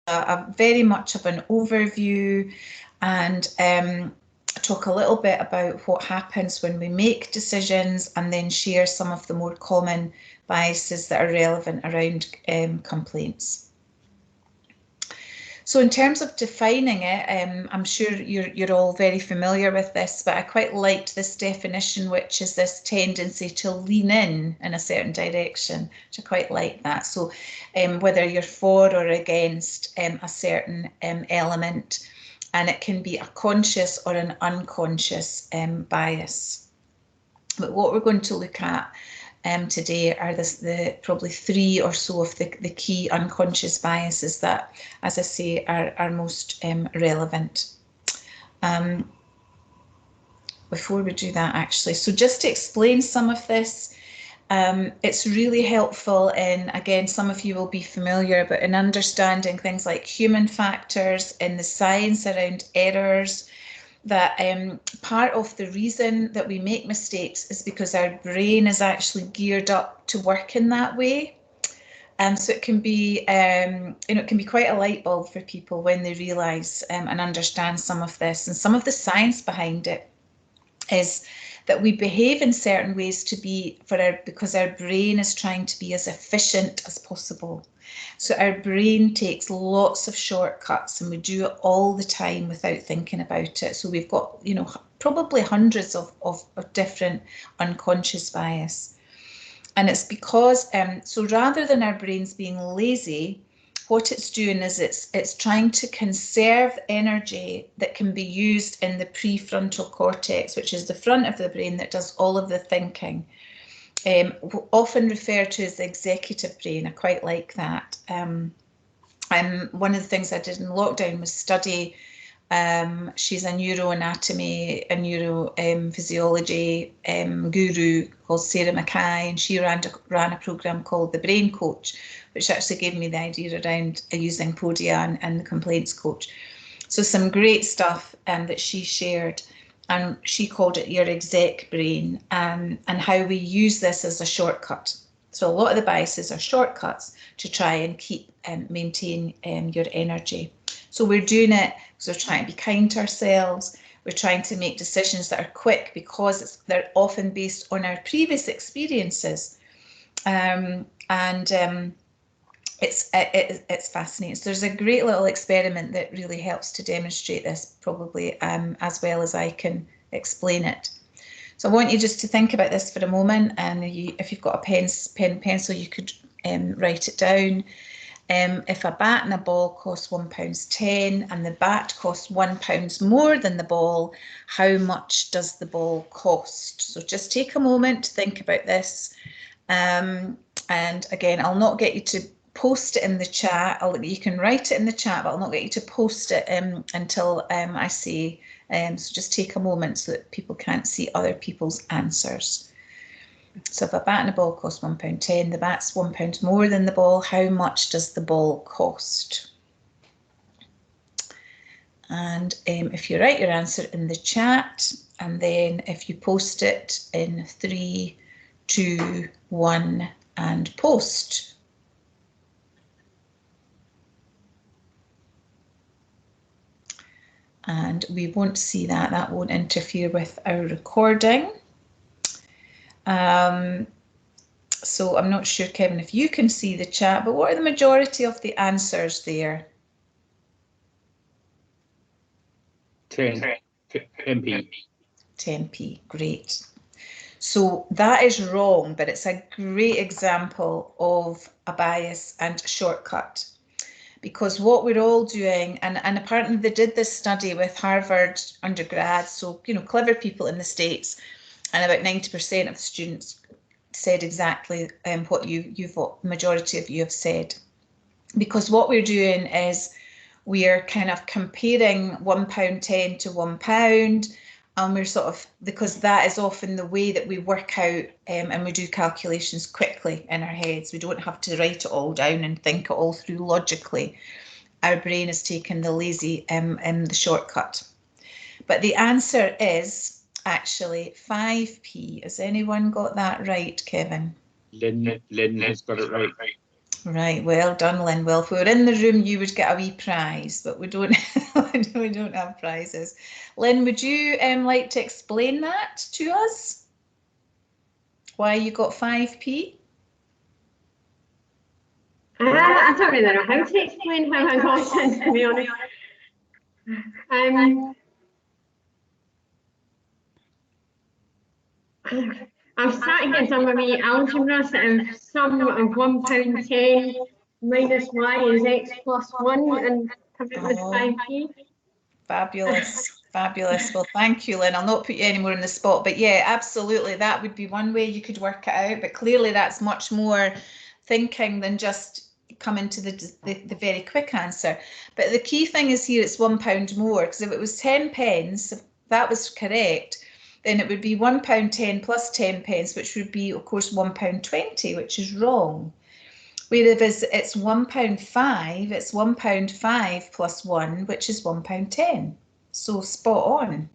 a very much of an overview and talk a little bit about what happens when we make decisions, and then share some of the more common biases that are relevant around complaints. So in terms of defining it, I'm sure you're all very familiar with this, but I quite liked this definition, which is this tendency to lean in a certain direction, which I quite like that. So whether you're for or against a certain element, and it can be a conscious or an unconscious bias. But what we're going to look at today are the probably 3 or so of the key unconscious biases that, as I say, are most relevant. Before we do that, actually, so just to explain some of this, it's really helpful in, again, some of you will be familiar, but in understanding things like human factors, in the science around errors, that part of the reason that we make mistakes is because our brain is actually geared up to work in that way. And so it can be, it can be quite a light bulb for people when they realise and understand some of this. And some of the science behind it is that we behave in certain ways because our brain is trying to be as efficient as possible. So our brain takes lots of shortcuts, and we do it all the time without thinking about it. So we've got, probably hundreds of different unconscious bias. And it's because, so rather than our brains being lazy, what it's doing is it's trying to conserve energy that can be used in the prefrontal cortex, which is the front of the brain that does all of the thinking. Often referred to as the executive brain. I quite like that. One of the things I did in lockdown was study, she's a neuroanatomy, a neurophysiology guru called Sarah Mackay, and she ran a program called The Brain Coach, which actually gave me the idea around using Podia and the complaints coach. So some great stuff that she shared. And she called it your exec brain, and how we use this as a shortcut. So a lot of the biases are shortcuts to try and keep and maintain your energy. So we're doing it because we're trying to be kind to ourselves. We're trying to make decisions that are quick because they're often based on our previous experiences. It's fascinating. So there's a great little experiment that really helps to demonstrate this, probably as well as I can explain it. So I want you just to think about this for a moment, and if you've got a pen and pencil, you could write it down. If a bat and a ball cost £1.10 and the bat costs £1 more than the ball, how much does the ball cost? So just take a moment to think about this. And again, I'll not get you to post it in the chat. You can write it in the chat, but I'll not get you to post it until I say, so just take a moment so that people can't see other people's answers. So if a bat and a ball cost £1.10, the bat's £1 more than the ball, how much does the ball cost? And if you write your answer in the chat, and then if you post it in 3, 2, 1, and post. And we won't see that. That won't interfere with our recording. So I'm not sure, Kevin, if you can see the chat, but what are the majority of the answers there? 10p. 10p, great. So that is wrong, but it's a great example of a bias and shortcut. Because what we're all doing, and apparently they did this study with Harvard undergrads, so clever people in the States, and about 90% of the students said exactly what the majority of you have said. Because what we're doing is we are kind of comparing £1.10 to £1, and we're sort of, because that is often the way that we work out and we do calculations quickly in our heads. We don't have to write it all down and think it all through logically. Our brain has taken the lazy the shortcut. But the answer is actually 5p. Has anyone got that right, Kevin? Lynn has got it right. Right, well done, Lynn. Well, if we were in the room, you would get a wee prize, but we don't. We don't have prizes. Lynn, would you like to explain that to us? Why you got 5p? I don't really know how to explain how I got it, to be honest. I've started getting some of the algebra, sort of sum of £1.10 minus y is x plus 1, and come up with 5p. Fabulous, fabulous. Well, thank you, Lynn. I'll not put you any more on the spot, but yeah, absolutely. That would be one way you could work it out. But clearly, that's much more thinking than just coming to the very quick answer. But the key thing is here, it's £1 more, because if it was 10 pence, if that was correct, then it would be £1.10 plus 10 pence, which would be, of course, £1.20, which is wrong. Whereas it's £1.5, it's £1.5 plus 1, which is £1.10. So spot on.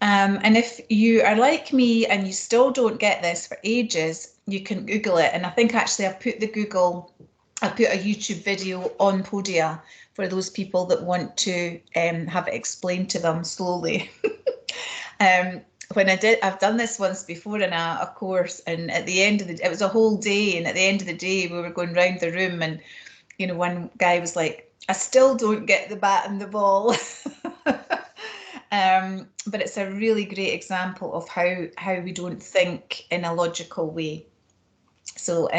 And if you are like me and you still don't get this for ages, you can Google it. And I think actually I've put a YouTube video on Podia for those people that want to have it explained to them slowly. I've done this once before in a course, and at the end of it was a whole day, and at the end of the day we were going round the room, and one guy was like, I still don't get the bat and the ball. But it's a really great example of how we don't think in a logical way. So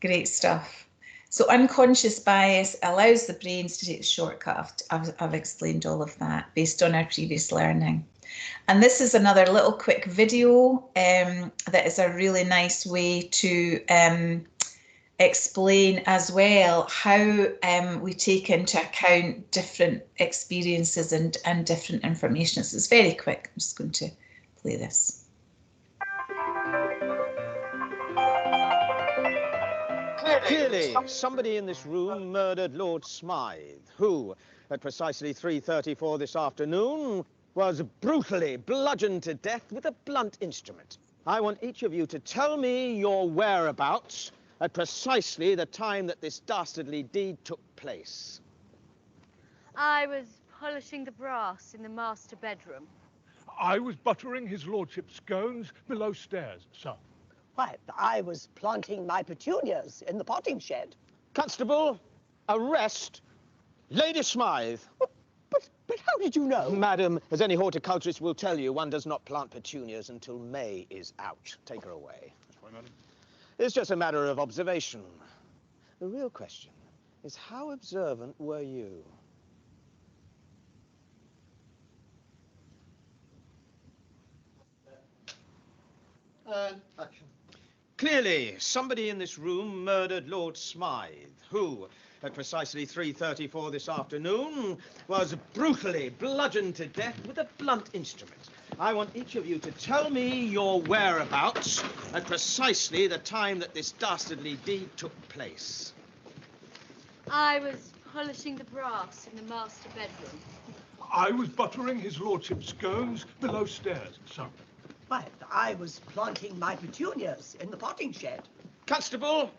great stuff. So unconscious bias allows the brains to take the shortcut. I've explained all of that based on our previous learning. And this is another little quick video that is a really nice way to explain as well how we take into account different experiences and different information. So it's very quick. I'm just going to play this. Clearly, somebody in this room murdered Lord Smythe, who, at precisely 3:34 this afternoon, was brutally bludgeoned to death with a blunt instrument. I want each of you to tell me your whereabouts at precisely the time that this dastardly deed took place. I was polishing the brass in the master bedroom. I was buttering his lordship's scones below stairs, sir. Why, I was planting my petunias in the potting shed. Constable, arrest Lady Smythe. But how did you know? Madam, as any horticulturist will tell you, one does not plant petunias until May is out. Take her away. That's right, madam. It's just a matter of observation. The real question is, how observant were you? Action. Clearly, somebody in this room murdered Lord Smythe, who, at precisely 3:34 this afternoon, was brutally bludgeoned to death with a blunt instrument. I want each of you to tell me your whereabouts at precisely the time that this dastardly deed took place. I was polishing the brass in the master bedroom. I was buttering his lordship's scones below stairs, sir. Why, I was planting my petunias in the potting shed. Constable,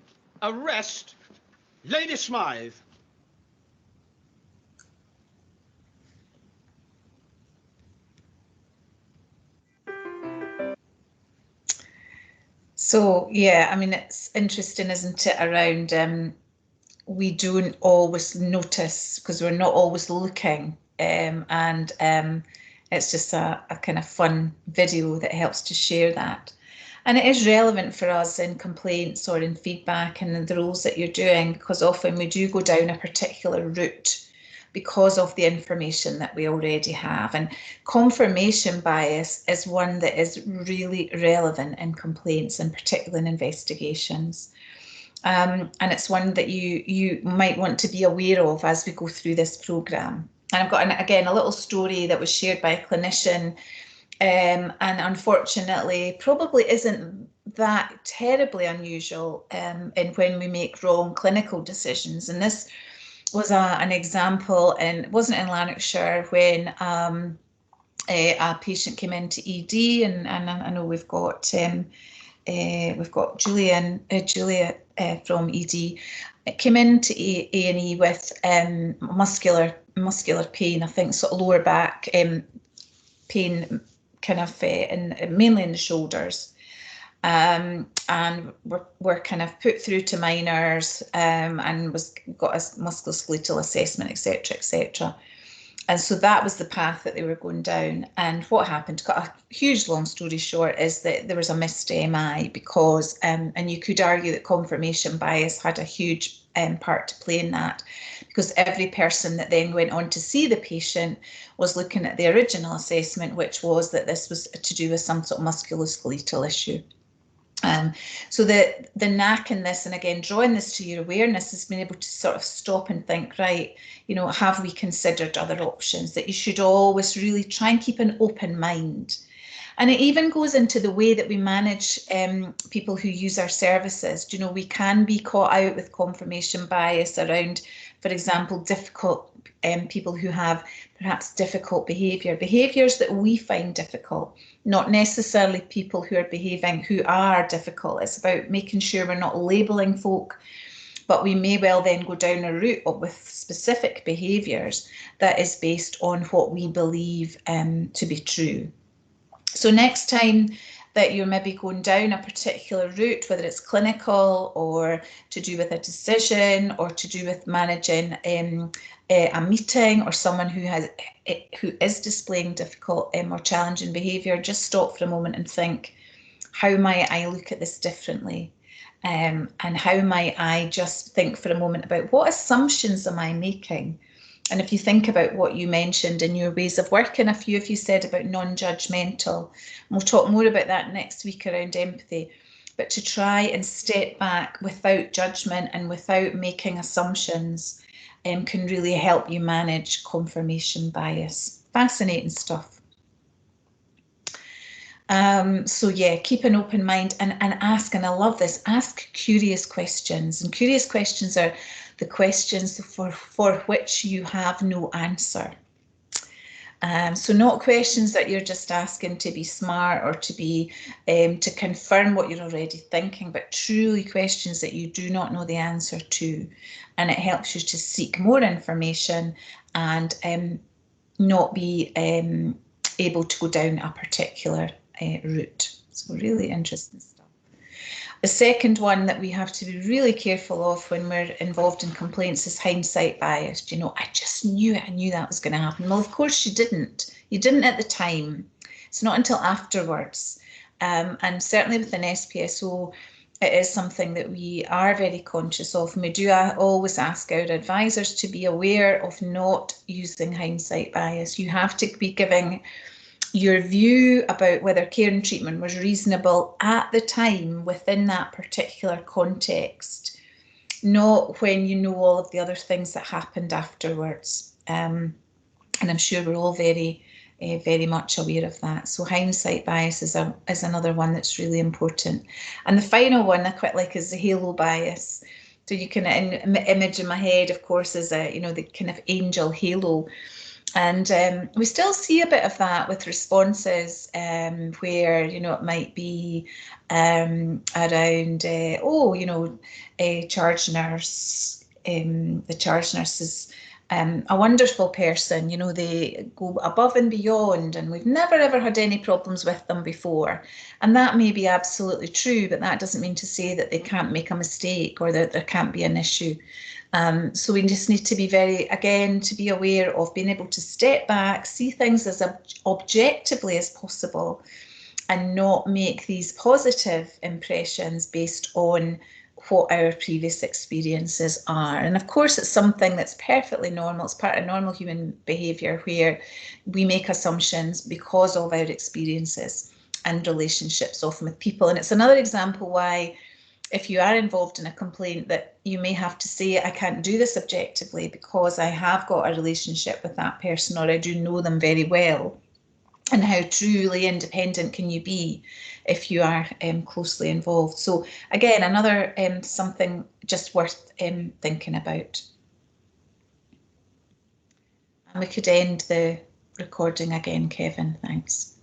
arrest Lady Smythe. So yeah, I mean, it's interesting, isn't it, around we don't always notice because we're not always looking, and it's just a kind of fun video that helps to share that. And it is relevant for us in complaints or in feedback and in the roles that you're doing, because often we do go down a particular route because of the information that we already have. And confirmation bias is one that is really relevant in complaints and particularly in investigations. And it's one that you might want to be aware of as we go through this programme. And I've got, again, a little story that was shared by a clinician, and unfortunately probably isn't that terribly unusual in when we make wrong clinical decisions. And this was an example, and it wasn't in Lanarkshire, when a patient came into ED, and I know we've got Julia from ED, it came into A&E with muscular pain, I think sort of lower back pain, kind of mainly in the shoulders. And were kind of put through to minors and got a musculoskeletal assessment, etc., etc. And so that was the path that they were going down. And what happened, to cut a huge long story short, is that there was a missed MI because, and you could argue that confirmation bias had a huge part to play in that, because every person that then went on to see the patient was looking at the original assessment, which was that this was to do with some sort of musculoskeletal issue. So the knack in this, and again, drawing this to your awareness, has been able to sort of stop and think, right, you know, have we considered other options? That you should always really try and keep an open mind. And it even goes into the way that we manage people who use our services. You know, we can be caught out with confirmation bias around, for example, difficult people who have perhaps difficult behaviours that we find difficult, not necessarily people who are behaving who are difficult. It's about making sure we're not labelling folk, but we may well then go down a route with specific behaviours that is based on what we believe to be true. So next time that you're maybe going down a particular route, whether it's clinical or to do with a decision or to do with managing a meeting or someone who is displaying difficult or challenging behaviour, just stop for a moment and think, how might I look at this differently? And how might I just think for a moment about what assumptions am I making? And if you think about what you mentioned in your ways of working, a few of you said about non-judgmental, and we'll talk more about that next week around empathy, but to try and step back without judgment and without making assumptions can really help you manage confirmation bias. Fascinating stuff. So yeah, keep an open mind and ask, and I love this, ask curious questions. And curious questions are the questions for which you have no answer. So not questions that you're just asking to be smart or to be to confirm what you're already thinking, but truly questions that you do not know the answer to. And it helps you to seek more information and not be able to go down a particular route. So really interesting stuff. The second one that we have to be really careful of when we're involved in complaints is hindsight bias. You know, I just knew that was going to happen. Well, of course you didn't. You didn't at the time. It's not until afterwards. And certainly with an SPSO, it is something that we are very conscious of. And we do always ask our advisors to be aware of not using hindsight bias. You have to be giving your view about whether care and treatment was reasonable at the time within that particular context, not when you know all of the other things that happened afterwards. And I'm sure we're all very much aware of that. So hindsight bias is another one that's really important. And the final one I quite like is the halo bias. So you can image in my head, of course, is the kind of angel halo. And we still see a bit of that with responses where, it might be around, a charge nurse. The charge nurse is a wonderful person, they go above and beyond, and we've never ever had any problems with them before. And that may be absolutely true, but that doesn't mean to say that they can't make a mistake or that there can't be an issue. So we just need to be to be aware of being able to step back, see things as objectively as possible, and not make these positive impressions based on what our previous experiences are. And of course, it's something that's perfectly normal. It's part of normal human behaviour where we make assumptions because of our experiences and relationships often with people. And it's another example why, if you are involved in a complaint, that you may have to say, I can't do this objectively because I have got a relationship with that person, or I do know them very well. And how truly independent can you be if you are closely involved? So again, another something just worth thinking about. And we could end the recording again, Kevin, thanks.